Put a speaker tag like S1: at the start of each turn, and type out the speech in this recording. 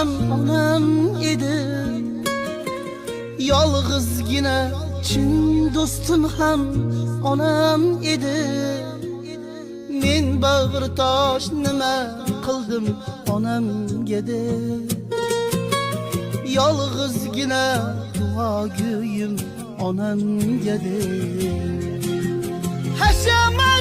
S1: ham onam edi. Yolg'izgina chin do'stim ham onam edi. Men bag'ritosh nima qildim onamga de. Yolg'izgina duogo'yim onamga de. Hashamat